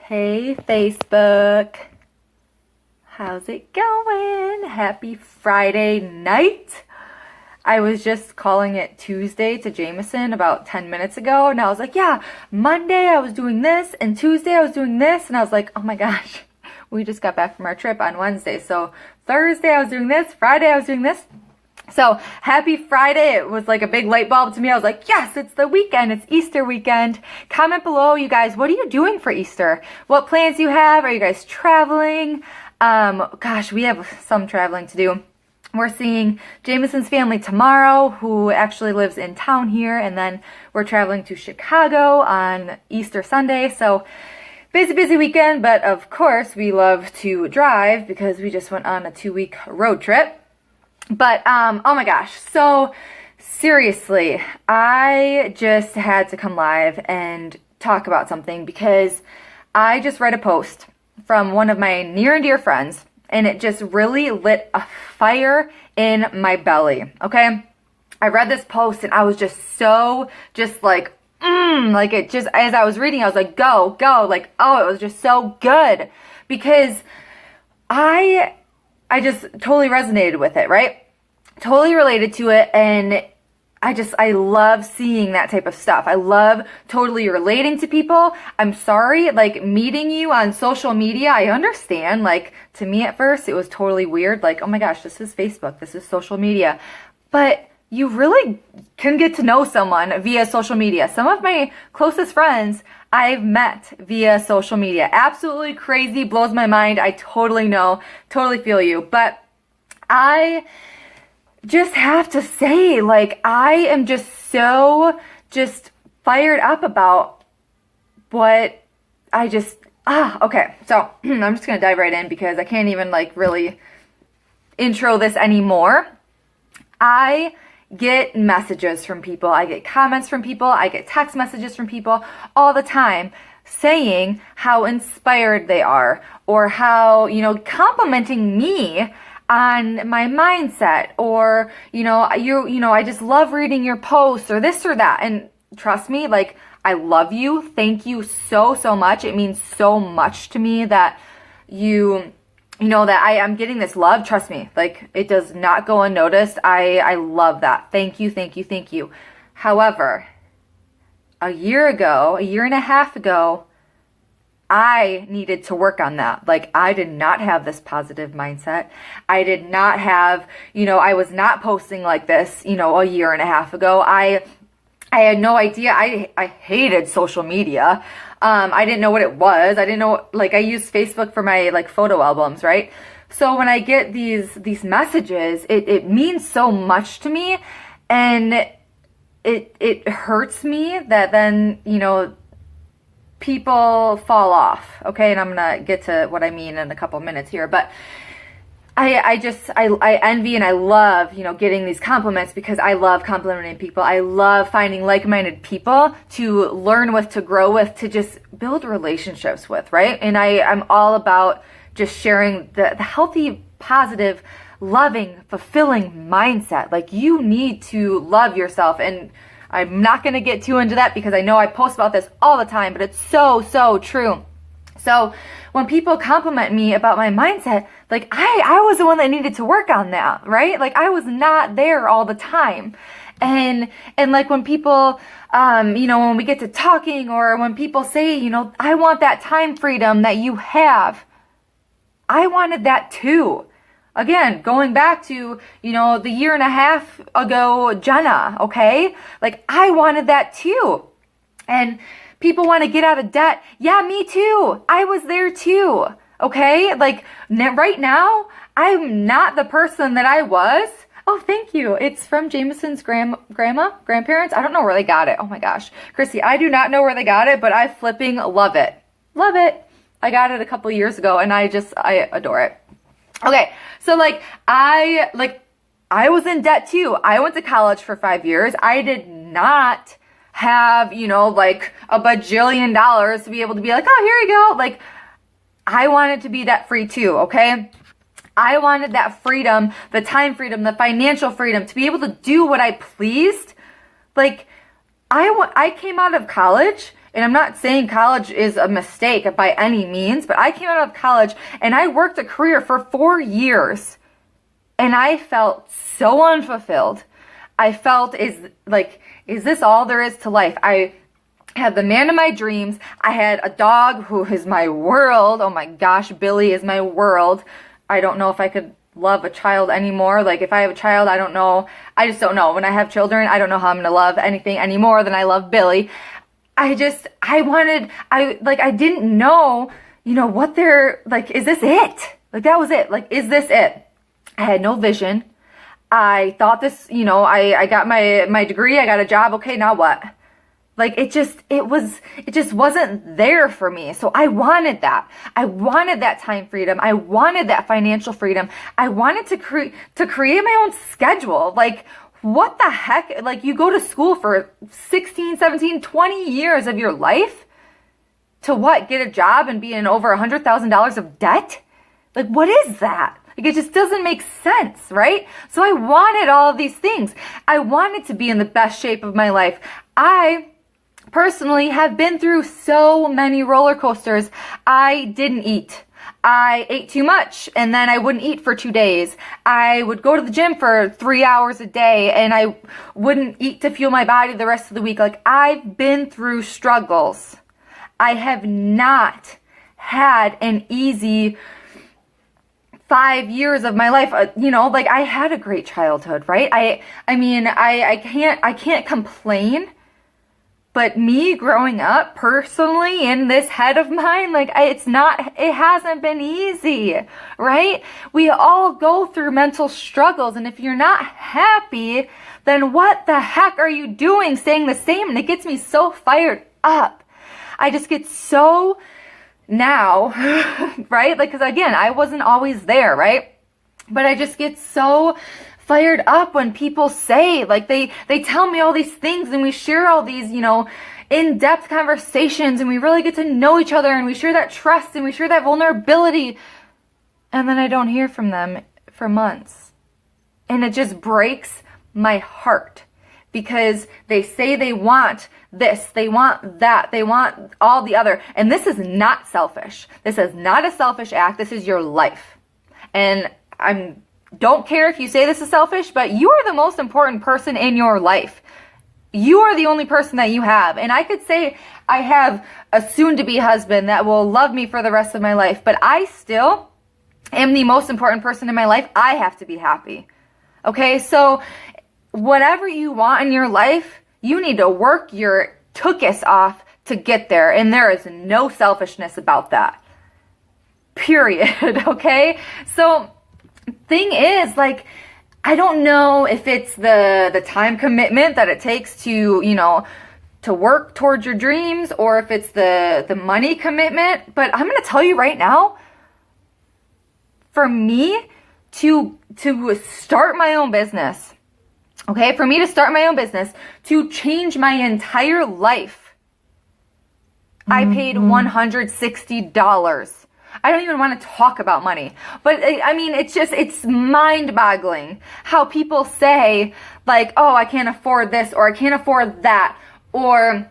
Hey Facebook, how's it going? Happy Friday night. I was just calling it Tuesday to Jameson about 10 minutes ago, and I was like, yeah, Monday I was doing this, and Tuesday I was doing this, and I was like, oh my gosh, we just got back from our trip on Wednesday, so Thursday I was doing this, Friday I was doing this. So happy Friday. It was like a big light bulb to me. I was like, yes, it's the weekend. It's Easter weekend. Comment below, you guys, what are you doing for Easter? What plans you have? Are you guys traveling? Gosh, we have some traveling to do. We're seeing Jameson's family tomorrow, who actually lives in town here, and then we're traveling to Chicago on Easter Sunday. So busy weekend, but of course we love to drive because we just went on a 2-week road trip. But, oh my gosh, so seriously, I just had to come live and talk about something because I just read a post from one of my near and dear friends, and it just really lit a fire in my belly, okay? I read this post and I was just so, like it just, as I was reading, I was like, go, like, oh, it was just so good because I just totally resonated with it, right? Totally related to it, and I love seeing that type of stuff. I love totally relating to people. I'm sorry, like, meeting you on social media, I understand, like, to me at first, it was totally weird, like, oh my gosh, this is Facebook, this is social media, but you really can get to know someone via social media. Some of my closest friends I've met via social media. Absolutely crazy, blows my mind. I totally know, totally feel you. But I just have to say, like, I am just so fired up about what I just, okay. So I'm just going to dive right in because I can't even like really intro this anymore. I get messages from people, I get comments from people, I get text messages from people all the time saying how inspired they are or how, complimenting me on my mindset or, I just love reading your posts or this or that. And trust me, like, I love you. Thank you so much. It means so much to me that that I am getting this love. Trust me, like, it does not go unnoticed. I love that. Thank you. However, a year and a half ago, I needed to work on that. Like, I did not have this positive mindset. I did not have, I was not posting like this, a year and a half ago. I had no idea. I hated social media. I didn't know what it was. I didn't know, like, I used Facebook for my, like, photo albums, right? So when I get these messages, it means so much to me, and it hurts me that then, people fall off, okay? And I'm gonna get to what I mean in a couple minutes here, but I envy and I love, getting these compliments because I love complimenting people. I love finding like-minded people to learn with, to grow with, to just build relationships with, right? And I'm all about just sharing the healthy, positive, loving, fulfilling mindset. Like, you need to love yourself, and I'm not going to get too into that because I know I post about this all the time, but it's so true. So when people compliment me about my mindset, like, I was the one that needed to work on that, right? Like, I was not there all the time. And like, when people, when we get to talking, or when people say, I want that time freedom that you have, I wanted that too. Again, going back to, the year and a half ago, Jenna, okay? Like, I wanted that too. And people want to get out of debt. Yeah, me too. I was there too, okay? Like, right now, I'm not the person that I was. Oh, thank you. It's from Jameson's grandparents. I don't know where they got it. Oh my gosh. Chrissy, I do not know where they got it, but I flipping love it. Love it. I got it a couple years ago, and I adore it. Okay, so like, I was in debt too. I went to college for 5 years. I did not have, like, a bajillion dollars to be able to be like, oh, here you go. Like, I wanted to be debt free too, okay? I wanted that freedom, the time freedom, the financial freedom, to be able to do what I pleased. Like, I came out of college And I'm not saying college is a mistake by any means, but I came out of college and I worked a career for 4 years and I felt so unfulfilled. I felt, is this all there is to life? I had the man of my dreams. I had a dog who is my world. Oh my gosh, Billy is my world. I don't know if I could love a child anymore. Like, if I have a child, I don't know. I just don't know. When I have children, I don't know how I'm going to love anything any more than I love Billy. I didn't know, what is this it? Like, that was it. Like, is this it? I had no vision. I thought this, I got my degree, I got a job. Okay, now what? Like, it just wasn't there for me. So I wanted that. I wanted that time freedom. I wanted that financial freedom. I wanted to create my own schedule. Like, what the heck? Like, you go to school for 16, 17, 20 years of your life to what? Get a job and be in over $100,000 of debt? Like, what is that? Like, it just doesn't make sense, right? So I wanted all of these things. I wanted to be in the best shape of my life. I personally have been through so many roller coasters. I didn't eat. I ate too much and then I wouldn't eat for 2 days. I would go to the gym for 3 hours a day and I wouldn't eat to fuel my body the rest of the week. Like, I've been through struggles. I have not had an easy 5 years of my life. I had a great childhood, right? I can't complain. But me growing up personally in this head of mine, it hasn't been easy, right? We all go through mental struggles. And if you're not happy, then what the heck are you doing staying the same? And it gets me so fired up. I just get so now, right? Like, cause again, I wasn't always there, right? But I just get so fired up when people say, like, they tell me all these things and we share all these, in-depth conversations and we really get to know each other and we share that trust and we share that vulnerability. And then I don't hear from them for months. And it just breaks my heart because they say they want this, they want that, they want all the other. And this is not selfish. This is not a selfish act. This is your life. And don't care if you say this is selfish, but you are the most important person in your life. You are the only person that you have. And I could say I have a soon-to-be husband that will love me for the rest of my life, but I still am the most important person in my life. I have to be happy. Okay, so whatever you want in your life, you need to work your tuchus off to get there. And there is no selfishness about that. Period. Okay? So thing is, I don't know if it's the time commitment that it takes to, to work towards your dreams, or if it's the money commitment. But I'm going to tell you right now, for me to start my own business, okay, for me to start my own business, to change my entire life, I paid $160. I don't even want to talk about money, but it's mind-boggling how people say, like, oh, I can't afford this, or I can't afford that, or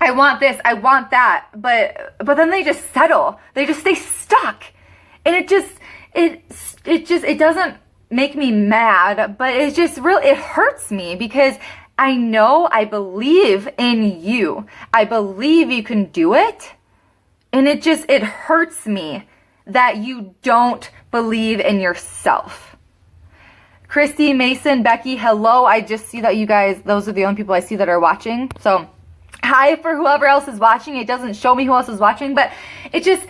I want this, I want that, but then they just settle. They just stay stuck. And it doesn't make me mad, but it hurts me because I believe in you. I believe you can do it. And it hurts me that you don't believe in yourself. Christy, Mason, Becky, hello. I just see that you guys, those are the only people I see that are watching. So hi for whoever else is watching. It doesn't show me who else is watching, but it's just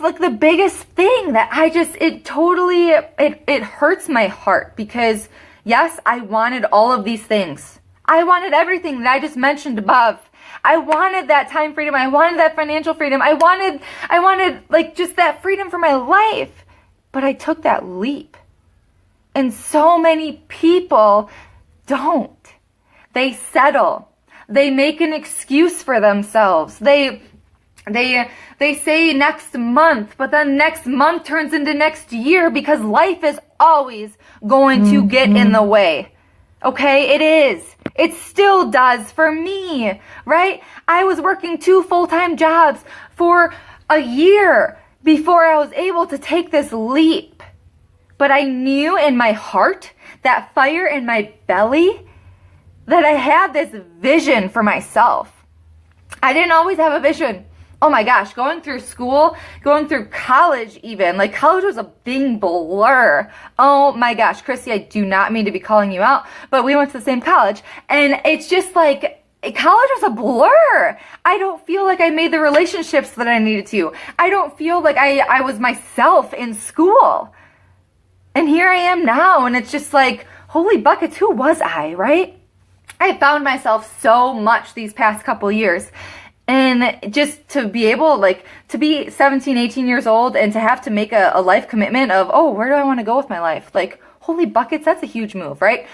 like the biggest thing that it hurts my heart because yes, I wanted all of these things. I wanted everything that I just mentioned above. I wanted that time freedom. I wanted that financial freedom. I wanted just that freedom for my life. But I took that leap. And so many people don't. They settle. They make an excuse for themselves. They say next month, but then next month turns into next year because life is always going to get in the way. Okay? It is. It still does for me, right? I was working 2 full-time jobs for a year before I was able to take this leap. But I knew in my heart, that fire in my belly, that I had this vision for myself. I didn't always have a vision. Oh my gosh, going through school, going through college even, like college was a big blur. Oh my gosh, Christy, I do not mean to be calling you out, but we went to the same college, and it's just like, college was a blur. I don't feel like I made the relationships that I needed to. I don't feel like I was myself in school. And here I am now, and it's just like, holy buckets, who was I, right? I found myself so much these past couple years. And just to be able, like, to be 17, 18 years old and to have to make a life commitment of, oh, where do I want to go with my life? Like, holy buckets, that's a huge move, right?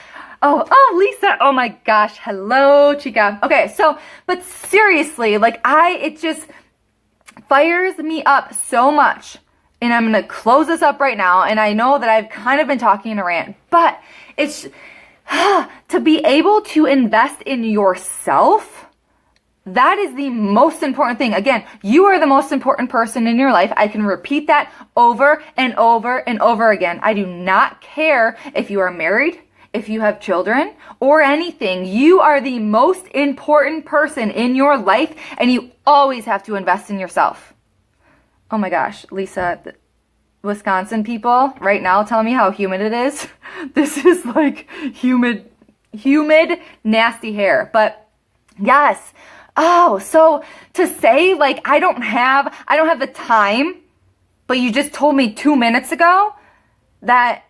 Oh, Lisa, oh my gosh, hello, chica. Okay, so, but seriously, like, it just fires me up so much. And I'm going to close this up right now. And I know that I've kind of been talking in a rant, but it's to be able to invest in yourself. That is the most important thing. Again, you are the most important person in your life. I can repeat that over and over and over again. I do not care if you are married, if you have children, or anything. You are the most important person in your life, and you always have to invest in yourself. Oh my gosh, Lisa, Wisconsin people right now tell me how humid it is. This is like humid, nasty hair. But yes. Oh, so to say like I don't have the time, but you just told me 2 minutes ago that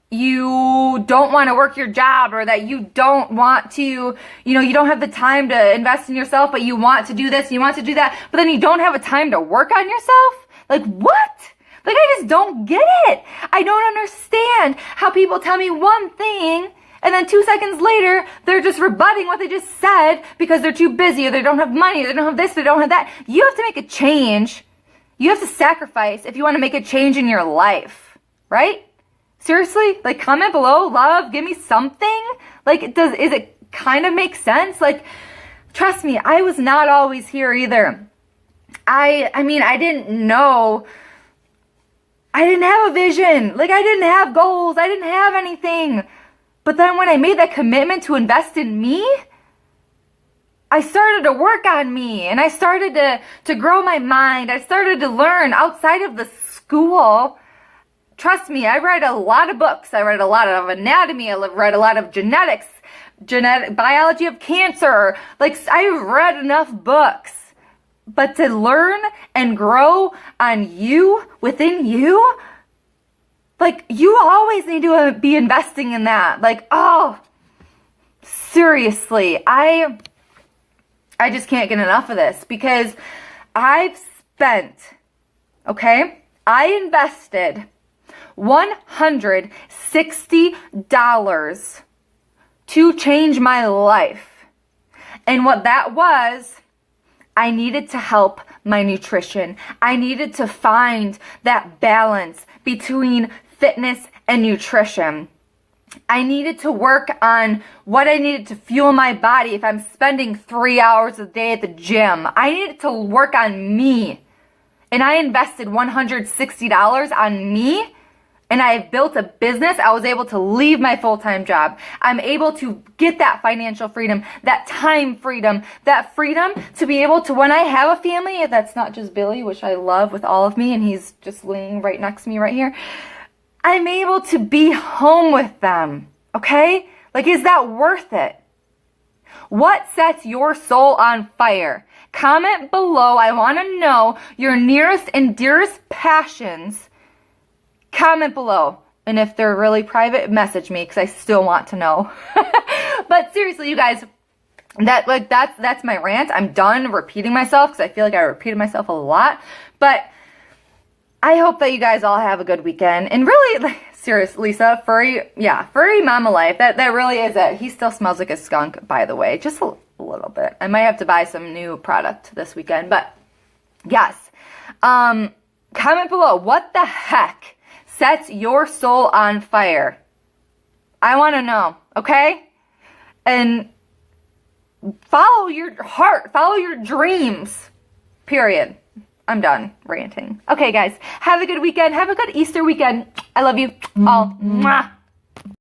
you don't want to work your job, or that you don't want to, you don't have the time to invest in yourself, but you want to do this, you want to do that, but then you don't have a time to work on yourself? Like, what? Like, I just don't get it. I don't understand how people tell me one thing, and then 2 seconds later, they're just rebutting what they just said because they're too busy, or they don't have money, or they don't have this, they don't have that. You have to make a change. You have to sacrifice if you want to make a change in your life, right? Seriously? Like, comment below, love, give me something. Like, is it kind of make sense? Like, trust me, I was not always here either. I mean, I didn't know. I didn't have a vision. Like, I didn't have goals. I didn't have anything. But then when I made that commitment to invest in me, I started to work on me, and I started to grow my mind. I started to learn outside of the school. Trust me, I read a lot of books. I read a lot of anatomy. I read a lot of genetics, biology of cancer. Like, I read enough books. But to learn and grow on you, within you, like, you always need to be investing in that. Like, oh, seriously, I just can't get enough of this, because I've spent, okay, I invested $160 to change my life. And what that was, I needed to help my nutrition. I needed to find that balance between fitness and nutrition. I needed to work on what I needed to fuel my body if I'm spending 3 hours a day at the gym. I needed to work on me. And I invested $160 on me. And I've built a business. I was able to leave my full-time job. I'm able to get that financial freedom, that time freedom, that freedom to be able to, when I have a family, that's not just Billy, which I love with all of me, and he's just laying right next to me right here, I'm able to be home with them, okay? Like, is that worth it? What sets your soul on fire? Comment below. I want to know your nearest and dearest passions. Comment below. And if they're really private, message me, because I still want to know. But seriously, you guys, that's my rant. I'm done repeating myself, because I feel like I repeated myself a lot. But I hope that you guys all have a good weekend. And really, like, serious, Lisa, furry mama life. That really is it. He still smells like a skunk, by the way. Just a little bit. I might have to buy some new product this weekend. But yes. Comment below. What the heck sets your soul on fire? I want to know, okay? and follow your heart, follow your dreams. Period. I'm done ranting. Okay, guys, have a good weekend. Have a good Easter weekend. I love you all. Mwah.